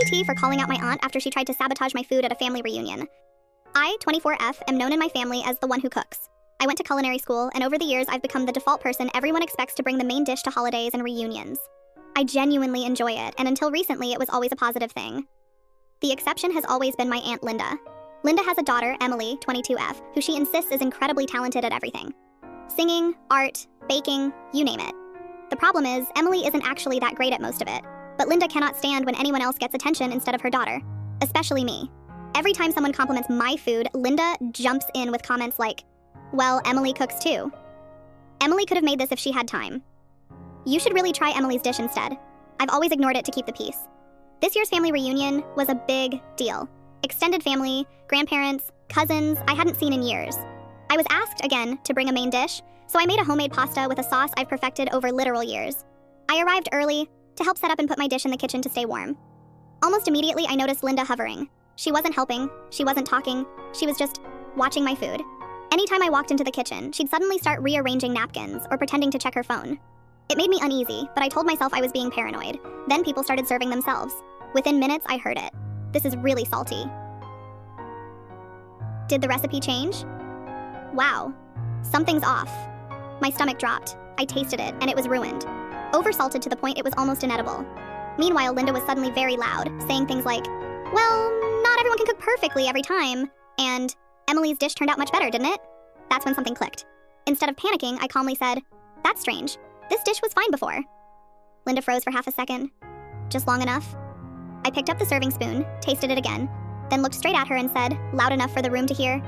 me tea for calling out my aunt after she tried to sabotage my food at a family reunion. I, 24F, am known in my family as the one who cooks. I went to culinary school, and over the years I've become the default person everyone expects to bring the main dish to holidays and reunions. I genuinely enjoy it, and until recently it was always a positive thing. The exception has always been my Aunt Linda. Linda has a daughter, Emily, 22F, who she insists is incredibly talented at everything. Singing, art, baking, you name it. The problem is, Emily isn't actually that great at most of it, but Linda cannot stand when anyone else gets attention instead of her daughter, especially me. Every time someone compliments my food, Linda jumps in with comments like, "Well, Emily cooks too." Emily could have made this if she had time. You should really try Emily's dish instead. I've always ignored it to keep the peace. This year's family reunion was a big deal. Extended family, grandparents, cousins I hadn't seen in years. I was asked, again, to bring a main dish, so I made a homemade pasta with a sauce I've perfected over literal years. I arrived early to help set up and put my dish in the kitchen to stay warm. Almost immediately, I noticed Linda hovering. She wasn't helping, she wasn't talking, she was just watching my food. Anytime I walked into the kitchen, she'd suddenly start rearranging napkins or pretending to check her phone. It made me uneasy, but I told myself I was being paranoid. Then people started serving themselves. Within minutes, I heard it. This is really salty. Did the recipe change? Wow, something's off. My stomach dropped. I tasted it, and it was ruined. Oversalted to the point it was almost inedible. Meanwhile, Linda was suddenly very loud, saying things like, "Well, not everyone can cook perfectly every time," and "Emily's dish turned out much better, didn't it?" That's when something clicked. Instead of panicking, I calmly said, "That's strange. This dish was fine before." Linda froze for half a second. Just long enough. I picked up the serving spoon, tasted it again, then looked straight at her and said, loud enough for the room to hear,